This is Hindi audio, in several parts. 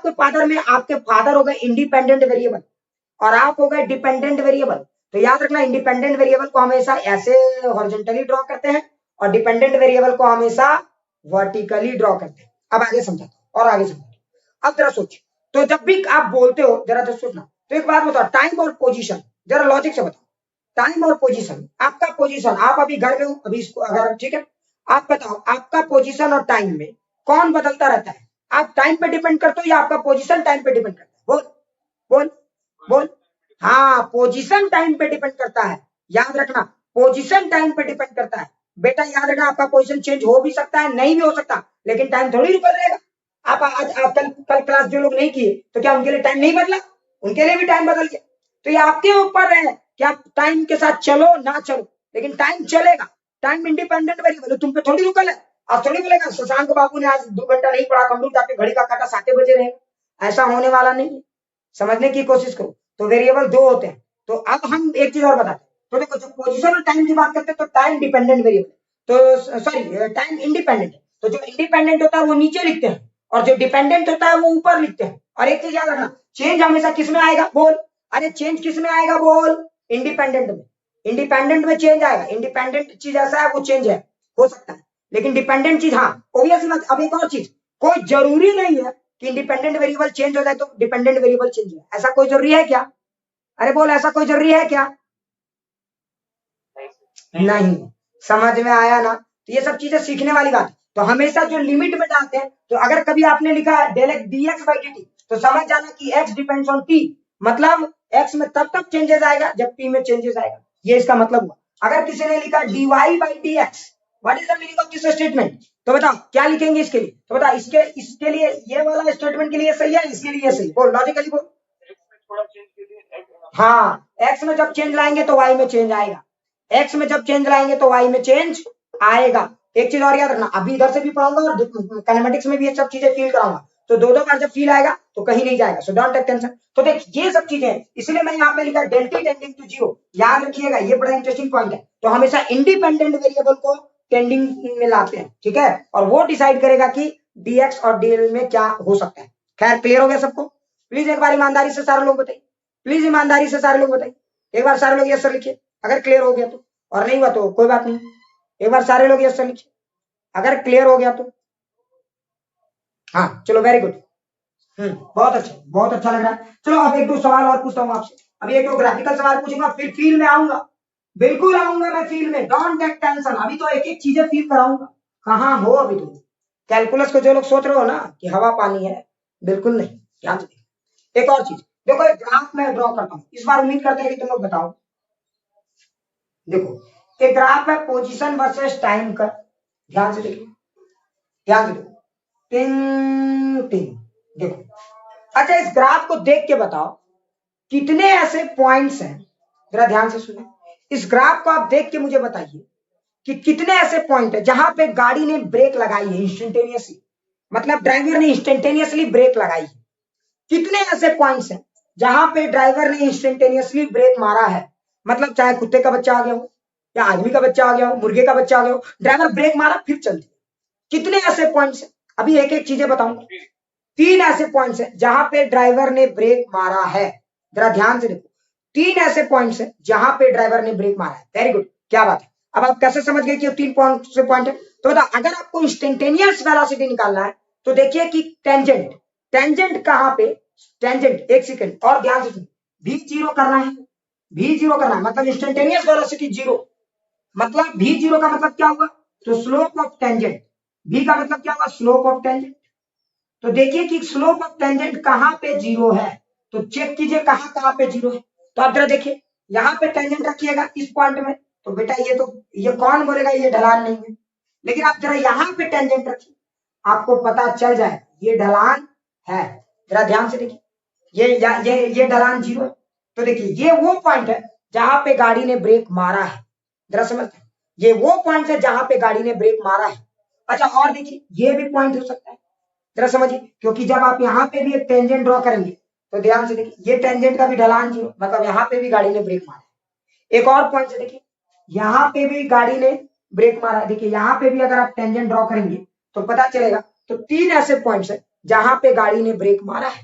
आपके फादर हो गए इंडिपेंडेंट वेरिएबल और आप हो गए डिपेंडेंट वेरिएबल। तो याद रखना इंडिपेंडेंट वेरिएबल को हमेशा ऐसे हॉरिजॉन्टली ड्रॉ करते हैं और डिपेंडेंट वेरिएबल को हमेशा वर्टिकली ड्रॉ करते हैं। अब आगे समझाता हूं और आगे समझाता हूं। अब जरा सोचिए, तो जब भी आप बोलते हो जरा तो सोचना, तो एक बात बताओ, टाइम और पोजीशन, जरा लॉजिक से बताओ, टाइम और पोजीशन, आपका पोजीशन, आप अभी घर में हो, अभी इसको अगर ठीक है, आप बताओ आपका पोजीशन और टाइम में कौन बदलता रहता है? आप टाइम पे डिपेंड करते हो या आपका पोजीशन टाइम पे डिपेंड करता है? बोल बोल बोल। हाँ, पोजीशन टाइम पे डिपेंड करता है। याद रखना पोजीशन टाइम पे डिपेंड करता है। बेटा याद रखना आपका पोजीशन चेंज हो भी सकता है, नहीं भी हो सकता, लेकिन टाइम थोड़ी रुक जाएगा। आप आज आप कल क्लास जो लोग नहीं किए तो क्या उनके लिए टाइम नहीं बदला? उनके लिए भी टाइम बदल गया। तो ये आपके ऊपर है कि आप टाइम के साथ चलो ना चलो, लेकिन टाइम चलेगा। टाइम इंडिपेंडेंट वेरिएबल, तुम पे थोड़ी रुकल है। आप थोड़ी बोलेगा शशांक बाबू ने आज 2 घंटा नहीं पढ़ा, हम जाके घड़ी का काटा 7 बजे रहेगा, ऐसा होने वाला नहीं है। समझने की कोशिश करो। तो वेरिएबल 2 होते हैं। तो अब हम एक चीज और बताते हैं, तो देखो जब पोजीशन और टाइम की बात करते हैं तो टाइम डिपेंडेंट वेरिएबल, तो सॉरी टाइम इंडिपेंडेंट है। तो जो इंडिपेंडेंट होता है वो नीचे लिखते हैं और जो डिपेंडेंट होता है वो ऊपर लिखते हैं। और एक चीज याद रखना, चेंज हमेशा किस में आएगा? बोल, अरे चेंज किस में आएगा? बोल, इंडिपेंडेंट में। इंडिपेंडेंट में चेंज आएगा। इंडिपेंडेंट चीज ऐसा है वो चेंज है, हो सकता है, लेकिन डिपेंडेंट चीज हाँ ऑब्वियसली बात। अब एक और चीज, कोई जरूरी नहीं है कि इंडिपेंडेंट वेरिएबल चेंज हो जाए तो डिपेंडेंट वेरिएबल चेंज हो, ऐसा कोई जरूरी है क्या? अरे बोल, ऐसा कोई जरूरी है क्या? नहीं। समझ में आया ना? तो ये सब चीजें सीखने वाली बात है। तो हमेशा जो लिमिट में डालते हैं, तो अगर कभी आपने लिखा del x dx by dt, तो समझ जाना कि x डिपेंड्स ऑन t, मतलब x में तब तक चेंजेस आएगा जब t में चेंजेस आएगा, ये इसका मतलब हुआ। अगर किसी ने लिखा dy by dx, what is the meaning of this statement? तो बताओ क्या लिखेंगे इसके लिए? तो बताओ इसके लिए ये वाला स्टेटमेंट के लिए सही है, इसके लिए सही? बोल लॉजिकली बोल। हाँ, x में जब चेंज लाएंगे तो y में चेंज आएगा, x में जब चेंज लाएंगे तो y में चेंज आएगा। एक चीज और याद रखना, अभी इधर से भी पढ़ाऊंगा और काइनेमेटिक्स में भी ये सब चीजें फील कराऊंगा, तो 2-2 बार जब फील आएगा तो कहीं नहीं जाएगा, सो डोंट टेक टेंशन। तो देख ये सब चीजें, इसलिए मैंने यहाँ पे लिखा डेल टी टेंडिंग टू 0, याद रखिएगा, ये बड़ा इंटरेस्टिंग पॉइंट है। तो हमेशा इंडिपेंडेंट वेरिएबल को टेंडिंग में लाते हैं, ठीक है, और वो डिसाइड करेगा कि dx और dl में क्या हो सकता है। खैर क्लियर हो गया सबको? प्लीज एक बार ईमानदारी से सारे लोग बताइए, प्लीज ईमानदारी से सारे लोग बताइए, एक बार सारे लोग यस सर लिखिए अगर क्लियर हो गया तो, और नहीं हुआ तो कोई बात नहीं, एक बार सारे लोग यस सर लिखिए अगर क्लियर हो गया तो। हाँ चलो वेरी गुड, बहुत अच्छा लग रहा है। चलो अब 1-2 सवाल और पूछता हूँ आपसे। अभी 1-2 ग्राफिकल सवाल पूछूंगा, फिर फील में आऊंगा, बिल्कुल आऊंगा मैं फील में, डोंट टेक टेंशन। अभी तो एक एक चीजें फील कराऊंगा। कहाँ हो अभी तुम? कैलकुलस को जो लोग सोच रहे हो ना कि हवा पानी है, बिल्कुल नहीं, ध्यान से। एक और चीज देखो, एक ग्राफ में ड्रॉ करता हूँ, इस बार उम्मीद करते हैं कि तुम लोग बताओ। देखो एक ग्राफ है पोजीशन वर्सेस टाइम का, ध्यान से देखिए, ध्यान से देखो, टिंग टिंग, देखो। अच्छा इस ग्राफ को देख के बताओ कितने ऐसे पॉइंट्स हैं, जरा ध्यान से सुनो। इस ग्राफ को आप देख के मुझे बताइए कि कितने ऐसे पॉइंट है जहां पे गाड़ी ने ब्रेक लगाई है इंस्टेंटेनियसली, मतलब ड्राइवर ने इंस्टेंटेनियसली ब्रेक लगाई है। कितने ऐसे पॉइंट्स हैं जहां पे ड्राइवर ने इंस्टेंटेनियसली ब्रेक मारा है, मतलब चाहे कुत्ते का बच्चा आ गया हो या आदमी का बच्चा आ गया हो, मुर्गे का बच्चा आ गया हो, ड्राइवर ब्रेक मारा फिर चल दिया। कितने ऐसे पॉइंट्स हैं? अभी एक एक चीजें बताऊंगा। 3 ऐसे पॉइंट्स हैं जहां पे ड्राइवर ने ब्रेक मारा है, जरा ध्यान से देखो। 3 ऐसे पॉइंट्स हैं जहां पे ड्राइवर ने ब्रेक मारा है। वेरी गुड, क्या बात है। अब आप कैसे समझ गए कि 3 पॉइंट है? तो बताओ अगर आपको इंस्टेंटेनियस वेलोसिटी निकालना है तो देखिए कि टेंजेंट कहां पे, टेंजेंट, एक सेकंड और ध्यान से सुनिए, भी जीरो करना है, भी जीरो करना है, मतलब इंस्टेंटेनियस वेलोसिटी जीरो, मतलब भी जीरो का मतलब क्या हुआ? तो स्लोप ऑफ टेंजेंट, भी का मतलब क्या हुआ? Slope of tangent. तो देखिए कि स्लोप ऑफ टेंजेंट कहां पे जीरो है, तो चेक कीजिए कहां कहां पे जीरो है। तो आप जरा देखिए यहां पे टेंजेंट रखिएगा इस पॉइंट में, तो बेटा ये कौन बोलेगा ये ढलान नहीं है, लेकिन आप जरा यहां पे टेंजेंट रखिए, आपको पता चल जाए ये ढलान है। जरा ध्यान से देखिए, ये ढलान जीरो है। तो देखिए ये वो पॉइंट है जहां पे गाड़ी ने ब्रेक मारा है, जरा समझते हैं, ये वो पॉइंट है जहां पे गाड़ी ने ब्रेक मारा है। अच्छा और देखिए ये भी पॉइंट हो सकता है, जरा समझिए, क्योंकि जब आप यहाँ पे भी एक टेंजेंट ड्रॉ करेंगे तो ध्यान से देखिए ये टेंजेंट का भी ढलान जीरो, मतलब यहाँ पे भी गाड़ी ने ब्रेक मारा है। एक और पॉइंट से देखिए, यहाँ पे भी गाड़ी ने ब्रेक मारा है, देखिए यहाँ पे भी अगर आप टेंजेंट ड्रॉ करेंगे तो पता चलेगा। तो 3 ऐसे पॉइंट्स है जहां पे गाड़ी ने ब्रेक मारा है।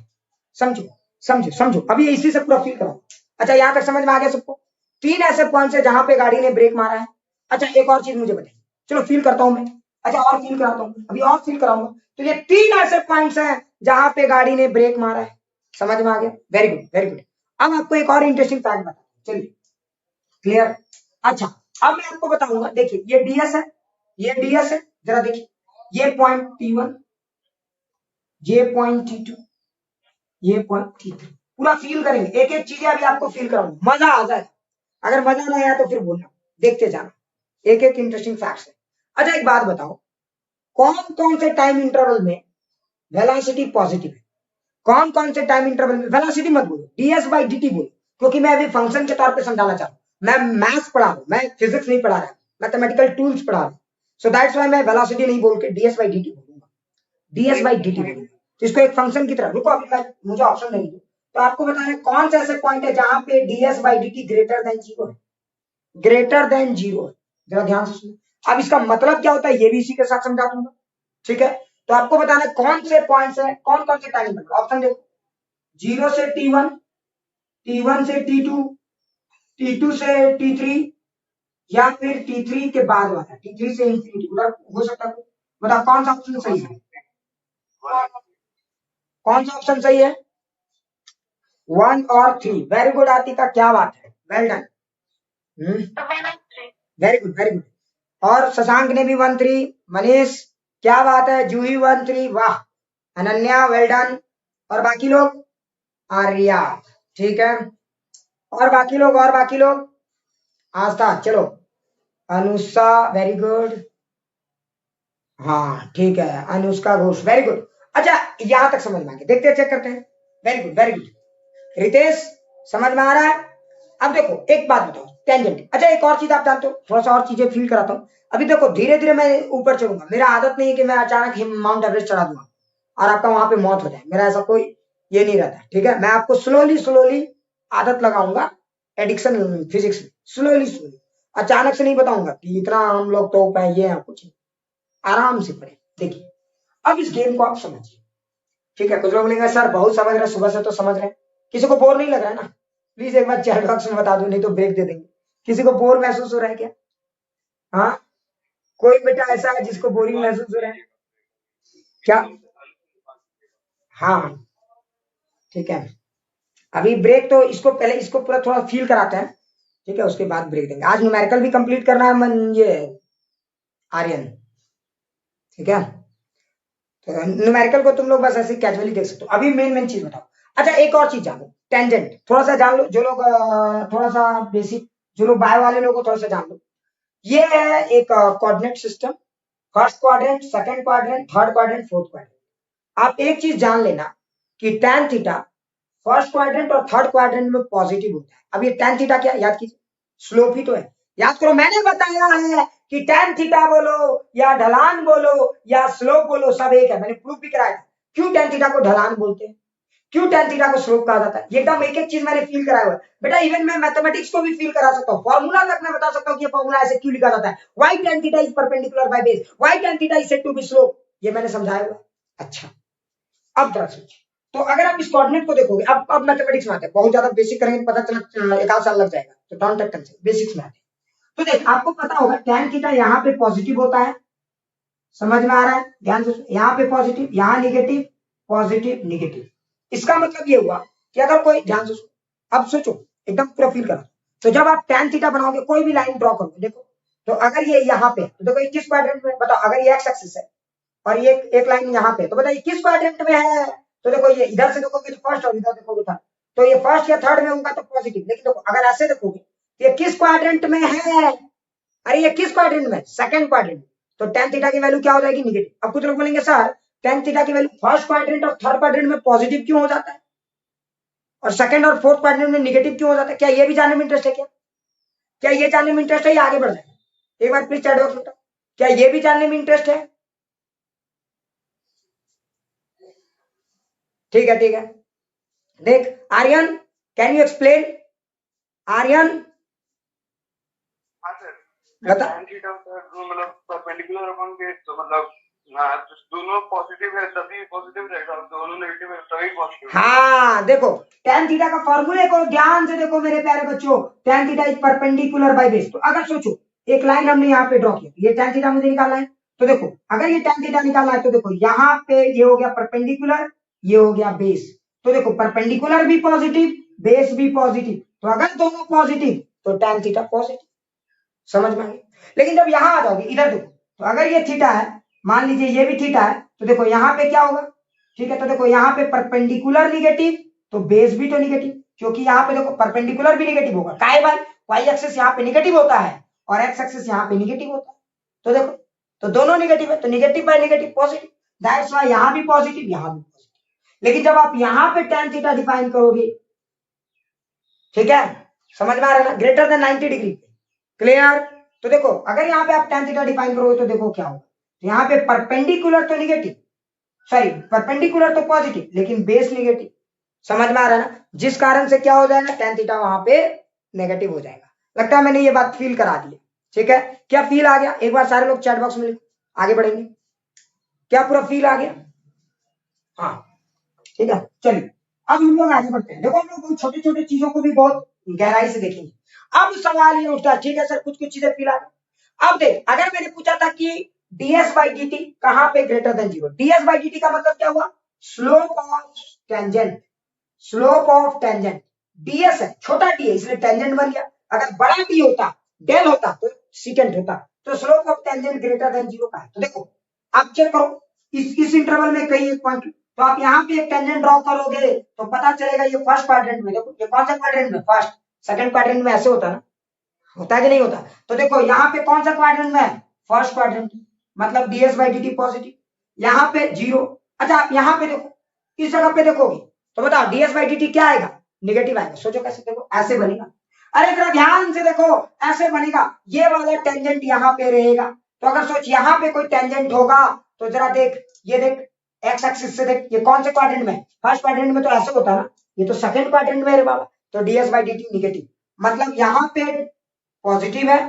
समझो समझो समझो, अभी इसी से पूरा फील करो। अच्छा यहां तक समझ में आ गया सबको? 3 ऐसे पॉइंट्स है जहां पे गाड़ी ने ब्रेक मारा है। अच्छा एक और चीज मुझे बताइए, चलो फील करता हूं मैं। अच्छा और फील कराता हूं, अभी और फील कराऊंगा। तो ये 3 ऐसे पॉइंट्स हैं जहां पे गाड़ी ने ब्रेक मारा है। समझ में आ गया? Very good very good. अब आपको एक और इंटरेस्टिंग फैक्ट बताता हूं, चलिए क्लियर। अच्छा अब मैं आपको बताऊंगा, देखिए ये डीएस है, ये डीएस है, जरा देखिए ये पॉइंट T1, ये पॉइंट T2, ये पॉइंट T3। पूरा फील करेंगे, एक एक चीजें अभी आपको फील कराऊंगा, मजा आ जाए। अगर मजा नहीं आया तो फिर बोलना, देखते जाना, एक एक इंटरेस्टिंग फैक्ट्स है। अच्छा एक बात बताओ, कौन कौन से टाइम इंटरवल में वेलोसिटी पॉजिटिव है? कौन कौन से टाइम इंटरवल में? वेलोसिटी मत बोलो, डीएस बाई डी टी बोलो, क्योंकि मैं अभी फंक्शन के तौर पे समझाना चाह रहा हूं। मैं मैथ्स पढ़ा रहा हूं, मैं फिजिक्स नहीं पढ़ा रहा, मैथमेटिकल टूल्स पढ़ा रहा हूं। सो दैट्स वाई मैं वेलोसिटी नहीं बोल के डीएस बाई डी टी बोलूंगा, डीएस बाई डी टी बोलूंगा। तो इसको एक फंक्शन की तरह, रुको अभी मैं, मुझे ऑप्शन नहीं दो। तो आपको बताना है कौन से ऐसे पॉइंट है जहां पे DS by D T greater than zero है, ग्रेटर देन जीरो है। जरा ध्यान से सुनो। अब इसका मतलब क्या होता है ये भी इसी के साथ समझा दूंगा, ठीक है। तो आपको बताना है कौन से पॉइंट्स है, कौन कौन से टाइम, ऑप्शन देखो, 0 से T1, T1 से T2, T2 से T3, या फिर T3 के बाद वाला, T3 से इंफिनिटी, हो सकता है। बताओ कौन सा ऑप्शन सही है, कौन सा ऑप्शन सही है? 1 और 3। वेरी गुड आतिका, क्या बात है, well done. Very good very good. और शशांक ने भी 1 3, मनीष क्या बात है, जूही 1 3, वाह। Ananya well done. और बाकी लोग, आर्या ठीक है। और बाकी लोग, और बाकी लोग, आस्था चलो, अनुषा वेरी गुड, हाँ ठीक है, अनुष्का घोष वेरी गुड। अच्छा यहां तक समझ में आ गया, देखते हैं चेक करते हैं। Very good very good. Ritesh समझ में आ रहा है? अब देखो एक बात बताओ, टेंजेंट। अच्छा एक और चीज आप जानते हो, थोड़ा सा और चीजें फील कराता हूँ। अभी देखो धीरे धीरे मैं ऊपर चढ़ूंगा, मेरा आदत नहीं है कि मैं अचानक माउंट एवरेस्ट चढ़ा दूंगा और आपका वहां पे मौत हो जाए, मेरा ऐसा कोई ये नहीं रहता, ठीक है। मैं आपको स्लोली स्लोली आदत लगाऊंगा, एडिक्शन फिजिक्स में, स्लोली स्लोली, अचानक से नहीं बताऊंगा कि इतना हम लोग तो उपाय ये है, कुछ नहीं, आराम से पढ़े। देखिए अब इस गेम को आप समझिए, ठीक है। कुछ लोग बोलेंगे सर बहुत समझ रहे, सुबह से तो समझ रहे हैं, किसी को बोर नहीं लग रहा है ना? प्लीज एक बार चैट बॉक्स में बता दो, नहीं तो ब्रेक दे देंगे। किसी को बोर महसूस हो रहा है क्या? हाँ कोई बेटा ऐसा है जिसको बोरिंग महसूस हो रहा है क्या? हाँ ठीक है, अभी ब्रेक, तो इसको पहले इसको पूरा थोड़ा फील कराते हैं, ठीक है, उसके बाद ब्रेक देंगे। आज न्यूमेरिकल भी कंप्लीट करना है ये आर्यन, ठीक है। तो न्यूमेरिकल को तुम लोग बस ऐसे कैजुअली देख सकते हो। अभी मेन मेन चीज बताओ। अच्छा एक और चीज जानो, टेंजेंट थोड़ा सा जान लो, जो लोग थोड़ा सा बेसिक, जो लोग बायो वाले लोग को थोड़ा सा जान लो। ये है एक coordinate system, first quadrant, second quadrant, third quadrant, fourth quadrant. आप एक चीज जान लेना कि tan थीटा फर्स्ट क्वाड्रेंट और थर्ड क्वाड्रेंट में पॉजिटिव होता है। अब ये tan थीटा क्या, याद कीजिए, स्लोप ही तो है। याद करो मैंने बताया है कि tan थीटा बोलो या ढलान बोलो या स्लोप बोलो, सब एक है, मैंने प्रूफ भी कराया था। क्यों tan थीटा को ढलान बोलते हैं, क्यों tan थीटा को स्लोप कहा जाता है, ये एकदम एक एक चीज मैंने फील कराया हुआ है बेटा। इवन मैं मैथमेटिक्स को भी फील करा सकता हूँ, फॉर्मूला तक मैं बता सकता हूँ कि ये फॉर्मूला ऐसे क्यों लिखा जाता है, why tan theta is perpendicular by base, why tan theta is said to be slope, ये मैंने समझाया हुआ है। अच्छा अब जरा सोचिए, तो अगर आप इस कोऑर्डिनेट को देखोगे, अब मैथमेटिक्स में आते हैं, बहुत ज्यादा बेसिक करेंगे पता चला एक आध साल लग जाएगा, तो डोंट टेक टेंशन, बेसिक्स में आते हैं। तो देख आपको पता होगा tan थीटा यहाँ पे पॉजिटिव होता है, समझ में आ रहा है? ध्यान से, यहाँ पे पॉजिटिव, यहाँ निगेटिव, पॉजिटिव निगेटिव। इसका मतलब ये हुआ कि अगर कोई, ध्यान से अब सोचो, एकदम पूरा फील करो। तो जब आप tan थीटा बनाओगे, कोई भी लाइन ड्रॉ करो, देखो तो अगर ये यहाँ पे, तो देखो 21 क्वाड्रेंट में, बताओ अगर ये एक्स एक्सिस है और ये एक लाइन यहाँ पे, तो बताइए किस क्वाड्रेंट में है? तो देखो ये इधर से देखोगे तो फर्स्ट और इधर देखोगे थर्ड, तो ये फर्स्ट या थर्ड में होगा तो पॉजिटिव। लेकिन देखो अगर ऐसे देखोगे तो ये किस क्वाड्रेंट में है? अरे ये किस क्वाड्रेंट में? Second quadrant. तो tan थीटा की वैल्यू क्या हो जाएगी? निगेटिव। अब कुछ लोग बोलेंगे सर tan थीटा की वैल्यू फर्स्ट क्वाड्रेंट और थर्ड क्वाड्रेंट में पॉजिटिव क्यों हो जाता है और सेकंड और फोर्थ क्वाड्रेंट में निगेटिव क्यों हो जाता है? क्या ये भी जानने में इंटरेस्ट है? क्या ये जानने में इंटरेस्ट है या आगे बढ़ जाए? एक बार प्लीज चैट बॉक्स में बताओ, क्या ये भी जानने में इंटरेस्ट है? ठीक है ठीक है। देख Aryan, can you explain? Aryan हाँ सर, बता। tan थीटा मतलब परपेंडिकुलर अपॉन बेस, तो मतलब हाँ, तो दोनों पॉजिटिव है तभी पॉजिटिव रहेगा, दोनों नेगेटिव है तभी पॉजिटिव। हाँ देखो tan थीटा का फॉर्मूले को ध्यान से देखो मेरे प्यारे बच्चों, tan theta is perpendicular by base. तो अगर सोचो एक लाइन हमने यहाँ पे ड्रॉ किया, ये tan थीटा मुझे निकालना है, तो देखो अगर ये tan थीटा निकालना है तो देखो यहाँ पे ये हो गया परपेंडिकुलर, ये हो गया बेस। तो देखो परपेंडिकुलर भी पॉजिटिव, बेस भी पॉजिटिव, तो अगर दोनों पॉजिटिव तो tan थीटा पॉजिटिव। समझ में आ गया। लेकिन जब यहाँ आ जाओगे इधर देखो, तो अगर ये थीटा है, मान लीजिए ये भी थीटा है, तो देखो यहाँ पे क्या होगा, ठीक है, तो देखो यहाँ पे परपेंडिकुलर निगेटिव तो बेस भी तो निगेटिव, क्योंकि यहाँ पे देखो परपेंडिकुलर भी निगेटिव होगा, काहे भाई, वाई एक्सिस यहाँ पे निगेटिव होता है और एक्स एक्सिस यहाँ पे निगेटिव होता है। तो देखो तो दोनों निगेटिव है, तो negative bye negative positive, that's why यहाँ भी पॉजिटिव यहाँ भी पॉजिटिव। लेकिन जब आप यहाँ पे tan थीटा डिफाइन करोगे, ठीक है, समझ में आ रहा है ना, ग्रेटर देन 90 डिग्री, क्लियर। तो देखो अगर यहाँ पे आप tan थीटा डिफाइन करोगे तो देखो क्या होगा, तो यहाँ पे परपेंडिकुलर तो निगेटिव, सॉरी परपेंडिकुलर तो पॉजिटिव लेकिन बेस निगेटिव। समझ में आ रहा है ना, जिस कारण से क्या हो जाएगा, tan थीटा वहां पे नेगेटिव हो जाएगा। लगता है मैंने ये बात फील करा दी है, ठीक है, क्या फील आ गया, एक बार सारे लोग चैट बॉक्स में लिखो, आगे बढ़ेंगे, क्या पूरा फील आ गया, हाँ ठीक है। चलिए अब हम लोग आगे बढ़ते हैं, देखो हम लोग छोटी छोटी चीजों को भी बहुत गहराई से देखेंगे। अब सवाल ये उठता है, ठीक है सर कुछ कुछ चीजें फील आ गई। अब देख अगर मैंने पूछा था कि ds बाई डी टी कहां पे greater than zero, ds by D T का मतलब क्या हुआ, slope of tangent, slope of tangent, ds है, छोटा d है इसलिए टेंजेंट बन गया, अगर बड़ा d होता, डेल होता तो सीकेंट होता, तो slope of tangent greater than zero का है। तो देखो आप चेक करो इस इंटरवल में कहीं एक पॉइंट, तो आप यहाँ पे एक टेंजेंट ड्रॉ करोगे तो पता चलेगा ये फर्स्ट क्वाड्रेंट में, देखो ये कौन सा क्वाड्रेंट में, फर्स्ट, सेकंड क्वाड्रेंट में ऐसे होता है ना, होता है कि नहीं होता, तो देखो यहाँ पे कौन सा क्वाड्रेंट में है, फर्स्ट क्वाड्रेंट, मतलब ds by D T positive, यहाँ पे जीरो। अच्छा आप यहाँ पे देखो, इस जगह पे देखोगे तो बताओ ds बाई डी टी क्या आएगा, निगेटिव आएगा। सोचो कैसे, देखो ऐसे बनेगा, अरे जरा ध्यान से देखो, ऐसे बनेगा, ये वाला टेंजेंट यहाँ पे रहेगा, तो अगर सोच यहाँ पे कोई टेंजेंट होगा तो जरा देख, ये देख एक्स एक्सिस से देख, ये कौन से क्वाड्रेंट में, फर्स्ट क्वाड्रेंट में तो ऐसे होता है ना, ये तो सेकंड क्वाड्रेंट में है बाबा, तो ds by D T negative, मतलब यहाँ पे पॉजिटिव है,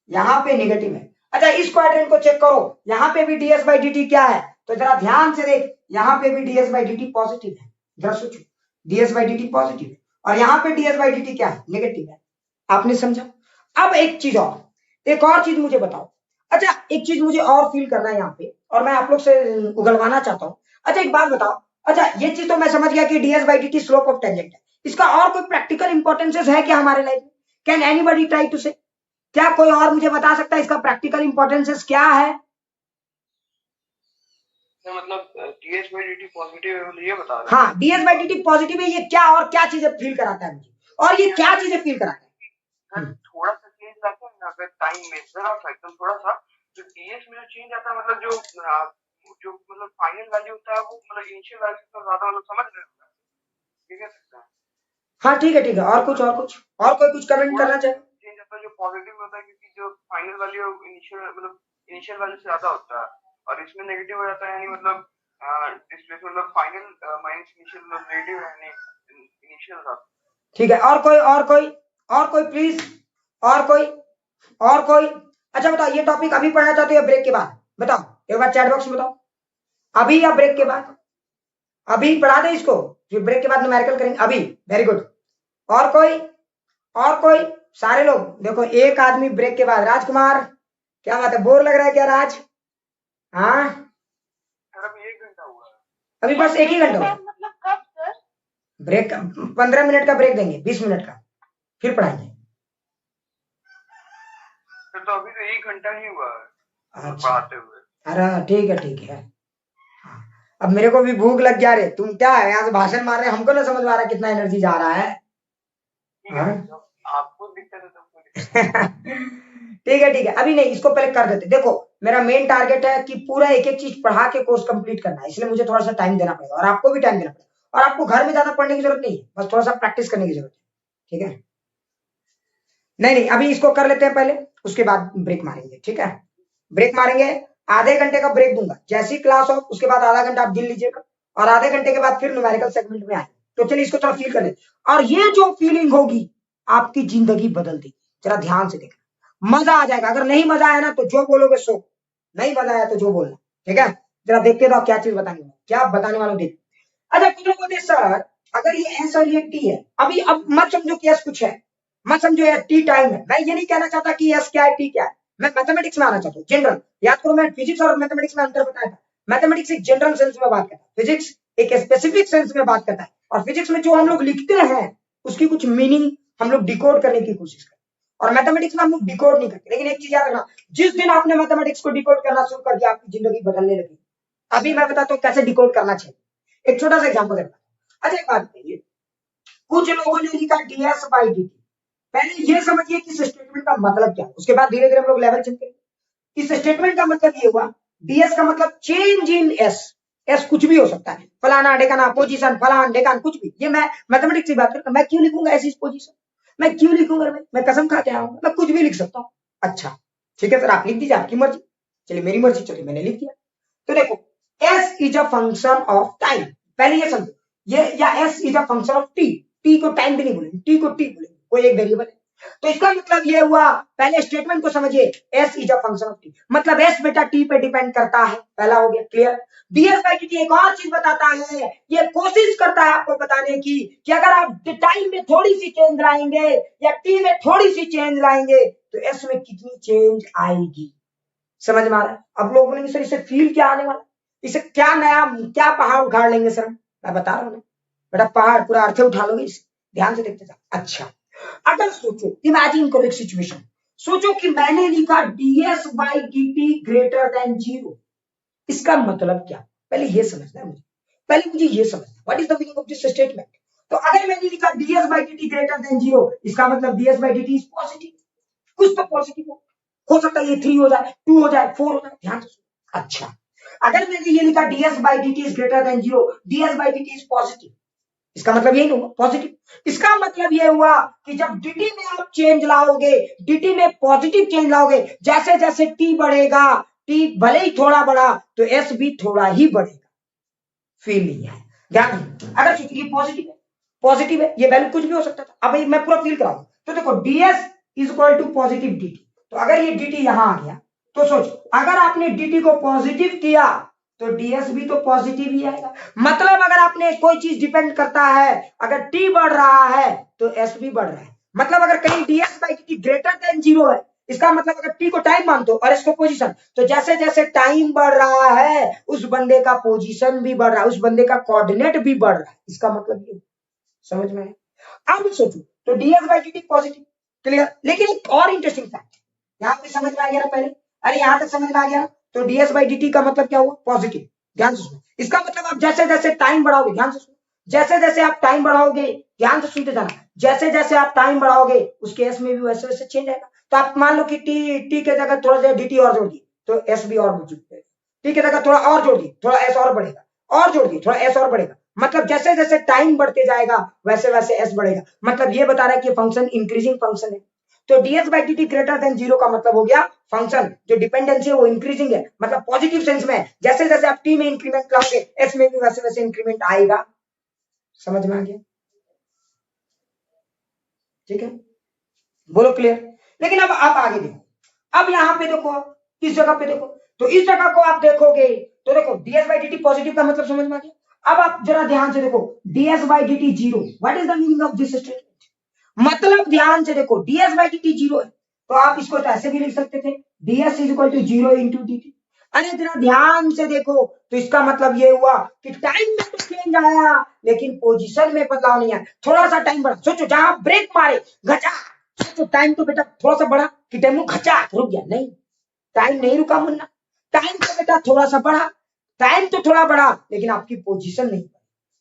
यहाँ पे निगेटिव है। अच्छा इस क्वाड्रेंट को चेक करो, यहाँ पे भी ds बाई डी टी क्या है, तो जरा ध्यान से देख, यहाँ पे भी ds by D T positive है, जरा सोचो ds by D T positive है और यहाँ पे ds बाई डी टी क्या है, नेगेटिव है। आपने समझा। अब एक चीज और, एक और चीज मुझे बताओ, अच्छा एक चीज मुझे और फील करना है यहाँ पे और मैं आप लोग से उगलवाना चाहता हूँ। अच्छा एक बात बताओ, अच्छा ये चीज तो मैं समझ गया कि ds by D T slope of tangent है, इसका और कोई प्रैक्टिकल इंपॉर्टेंसेस है क्या हमारे लाइफ में, कैन एनीबॉडी ट्राई टू से, क्या कोई और मुझे बता सकता है इसका प्रैक्टिकल इंपॉर्टेंसेस क्या है। मतलब ds by D T positive है, मतलब ये बता रहा है। हाँ ds by D T positive है, ये क्या और क्या चीजें फील कराता है मुझे, और ये क्या चीजें फील कराता है, थोड़ा सा चेंज आता है ना, अगर टाइम मेजर ऑफ एकदम थोड़ा सा, तो ds में जो चेंज आता है, मतलब जो मतलब फाइनल वैल्यू होता है वो मतलब इनिशियल वैल्यू से ज्यादा, मतलब समझ रहे हो, ठीक है सकता है। हाँ ठीक है, और कुछ और कोई कुछ कमेंट करना चाहे, चेंज आता है जो पॉजिटिव होता है, क्योंकि जो फाइनल वैल्यू इनिशियल वैल्यू से ज्यादा होता है, और इसमें नेगेटिव हो जाता है, यानी मतलब डिस्प्लेसमेंट मतलब फाइनल माइनस इनिशियल मतलब नेगेटिव है, यानी इनिशियल था। ठीक है, और कोई प्लीज, और कोई। अच्छा बताओ ये टॉपिक अभी पढ़ना चाहते हो या ब्रेक के बाद, बताओ एक बार चैट बॉक्स में बताओ, अभी या ब्रेक के बाद, अभी पढ़ा दे इसको, फिर ब्रेक के बाद न्यूमेरिकल करेंगे, अभी, वेरी गुड। और कोई, सारे लोग देखो, एक आदमी ब्रेक के बाद, राजकुमार क्या बात है, बोर लग रहा है क्या राज, हाँ अभी 1 घंटा हुआ है, अभी बस 1 ही घंटा हुआ, मतलब कब सर, ब्रेक 15 मिनट का ब्रेक देंगे, 20 मिनट का, फिर पढ़ाएंगे। तो अभी तो 1 घंटा ही हुआ है अच्छा पढ़ाते हुए। अरे ठीक है। हाँ, अब मेरे को भी भूख लग गया रे, तुम क्या है यहाँ से भाषण मार रहे हैं, हमको ना समझ में आ रहा है कितना एनर्जी जा रहा है। आपको दिक्कत है तो ठीक है, अभी नहीं, इसको पहले कर देते। देखो मेरा मेन टारगेट है कि पूरा एक एक चीज पढ़ा के कोर्स कंप्लीट करना है, इसलिए मुझे थोड़ा सा टाइम देना पड़ेगा और आपको भी टाइम देना पड़ेगा, और आपको घर में ज्यादा पढ़ने की जरूरत नहीं है, बस थोड़ा सा प्रैक्टिस करने की जरूरत है, ठीक है। नहीं अभी इसको कर लेते हैं पहले, उसके बाद ब्रेक मारेंगे, ठीक है, ब्रेक मारेंगे, आधे घंटे का ब्रेक दूंगा, जैसी क्लास हो उसके बाद आधा घंटा आप गिन लीजिएगा, और आधे घंटे के बाद फिर न्यूमेरिकल सेगमेंट में आए। तो चलिए इसको थोड़ा फील कर लेते, और ये जो फीलिंग होगी आपकी जिंदगी बदल देगी, जरा ध्यान से देखना, मजा आ जाएगा। अगर नहीं मजा आया ना तो जो बोलोगे सो, नहीं मजा आया तो जो बोलना, ठीक है। जरा देखते रहो क्या चीज बताने वाला, क्या बताने वाला देख। अच्छा कुछ लोग बोलते हैं सर अगर ये एस और ये टी है, अभी अब मत समझो कि एस कुछ है, मत समझो ये टी टाइम है। मैं ये नहीं कहना चाहता कि एस क्या है टी क्या है, मैं मैथमेटिक्स में आना चाहता हूँ, जनरल। याद करो मैं फिजिक्स और मैथमेटिक्स में अंतर बताया था। मैथमेटिक्स एक जनरल सेंस में बात करता है, फिजिक्स एक स्पेसिफिक सेंस में बात करता है, और फिजिक्स में जो हम लोग लिखते हैं उसकी कुछ मीनिंग हम लोग डिकोड करने की कोशिश करते हैं, और मैथमेटिक्स में हम लोग डिकोड नहीं करते। लेकिन एक चीज याद रखना, जिस दिन आपने मैथमेटिक्स को डिकोड करना शुरू कर दिया आपकी जिंदगी बदलने लगी। अभी मैं बताता हूँ कैसे डिकोड करना चाहिए, एक छोटा सा एग्जाम्पल देता हूँ। अच्छा एक बात बताइए, कुछ लोगों ने लिखा ds बाई dt, पहले ये समझिए कि इस स्टेटमेंट का मतलब क्या है, उसके बाद धीरे धीरे हम लोग लेवल चेंज करेंगे। इस स्टेटमेंट का मतलब ये हुआ ds का मतलब चेंज इन s, s कुछ भी हो सकता है, फलाना ढेकाना पोजीशन फलान ढेकान कुछ भी। ये मैं मैथमेटिक्स की बात करता हूं, मैं क्यों लिखूंगा ऐसी पोजीशन, मैं क्यों लिखूंगा, मैं कसम खा के आऊंगा, मैं कुछ भी लिख सकता हूँ। अच्छा ठीक है सर आप लिख दीजिए, आपकी मर्जी। चलिए मेरी मर्जी, चलिए मैंने लिख दिया। तो देखो s is a function of time, पहले ये समझो, ये या s is a function of t, t को टाइम भी नहीं बोलेंगे, t को t बोलेंगे, कोई एक वेरिएबल है। तो इसका मतलब ये हुआ, पहले स्टेटमेंट को समझिए, s is a function of t, मतलब s बेटा t पे डिपेंड करता है, पहला हो गया क्लियर। ds बाई dt एक और चीज बताता है, ये कोशिश करता है आपको बताने की कि अगर आप टाइम में थोड़ी सी चेंज लाएंगे या t में थोड़ी सी चेंज लाएंगे तो s में कितनी चेंज आएगी। समझ में आ रहा है? अब लोग बोलेंगे सर इसे फील क्या आने वाला, इसे क्या नया क्या पहाड़ उखाड़ लेंगे सर, मैं बता रहा हूँ ना बेटा, पहाड़ पूरा अर्थे उठा लोगे इसे, ध्यान से देखते जाओ। अच्छा अगर सोचो, इमेजिन करो एक सिचुएशन, सोचो कि मैंने लिखा ds by dt greater than 0, इसका मतलब क्या, पहले ये समझना है मुझे, पहले मुझे ये समझना what is the meaning of this statement. तो अगर मैंने लिखा ds by dt greater than 0, इसका मतलब ds by dt is positive, कुछ तो पॉजिटिव हो सकता है, ये 3 हो जाए 2 हो जाए 4 हो जाए, ध्यान से। अच्छा अगर मैंने ये लिखा ds by dt is greater than 0, ds by dt is positive, इसका मतलब ये नहीं हुआ पॉजिटिव, इसका मतलब ये हुआ कि जब dt में आप चेंज लाओगे, dt में पॉजिटिव चेंज लाओगे, जैसे जैसे t बढ़ेगा, t भले ही थोड़ा बढ़ा तो s भी थोड़ा ही बढ़ेगा। फील नहीं है, ध्यान। अगर सोचिए पॉजिटिव है, पॉजिटिव है, ये वैल्यू कुछ भी हो सकता था, अब मैं पूरा फील कराऊंगा। तो देखो ds is equal to positive dt, तो अगर ये dt यहां आ गया तो सोच, अगर आपने dt को पॉजिटिव किया तो ds भी तो पॉजिटिव ही आएगा। मतलब अगर आपने कोई चीज डिपेंड करता है, अगर t बढ़ रहा है तो s भी बढ़ रहा है। मतलब अगर कहीं ds by dt greater than 0 है, इसका मतलब अगर t को टाइम मानते हो और इसको पोजीशन, तो जैसे जैसे टाइम बढ़ रहा है उस बंदे का पोजीशन भी बढ़ रहा है, उस बंदे का कोऑर्डिनेट भी बढ़ रहा है, इसका मतलब ये समझ में है। अब सोचो तो ds by dt positive, clear. लेकिन एक और इंटरेस्टिंग फैक्ट यहाँ पे समझ में आ गया ना पहले, अरे यहां तक समझ में आ गया, तो ds बाई dt का मतलब क्या हुआ, पॉजिटिव। ध्यान से सुनो, इसका मतलब आप जैसे जैसे टाइम बढ़ाओगे, ध्यान से सुनो, जैसे जैसे आप टाइम बढ़ाओगे, ध्यान से सुनते जाना, जैसे जैसे आप टाइम बढ़ाओगे उसके एस में भी वैसे वैसे चेंज आएगा। तो आप मान लो कि टी के जगह थोड़ा सा dt और जोड़ दी तो एस भी और बढ़ जाएगा, टी के जगह थोड़ा और जोड़ दी थोड़ा एस और बढ़ेगा, और जोड़ दी थोड़ा एस और बढ़ेगा। मतलब जैसे जैसे टाइम बढ़ते जाएगा वैसे वैसे एस बढ़ेगा। मतलब ये बता रहा है कि फंक्शन इंक्रीजिंग फंक्शन है। तो ds by dt greater than 0 का मतलब हो गया फंक्शन जो डिपेंडेंसी है वो इंक्रीजिंग है, मतलब पॉजिटिव सेंस में। जैसे जैसे आप t में इंक्रीमेंट लाओगे s में भी वैसे वैसे इंक्रीमेंट आएगा। समझ में आ गया? ठीक है, बोलो क्लियर। लेकिन अब आप आगे देखो, अब यहाँ पे देखो, इस जगह पे देखो, तो इस जगह को आप देखोगे तो देखो ds बाई dt पॉजिटिव का मतलब समझ में आ गया। अब आप जरा ध्यान से देखो, ds by dt 0, what is the meaning of this statement. मतलब ध्यान से देखो ds बाई dt 0 है, तो आप इसको तो ऐसे भी लिख सकते थे ds is equal to 0 into dt। अरे जरा ध्यान से देखो, तो इसका मतलब ये हुआ कि टाइम में तो चेंज आया लेकिन पोजीशन में बदलाव नहीं आया। थोड़ा सा टाइम बढ़ा, सोचो जहां ब्रेक मारे घचा, सोचो टाइम तो बेटा थोड़ा सा बढ़ा कि टाइम घचा रुक गया, नहीं, टाइम नहीं रुका मुन्ना, टाइम तो बेटा थोड़ा सा बढ़ा, टाइम तो थोड़ा बढ़ा लेकिन आपकी पोजीशन नहीं।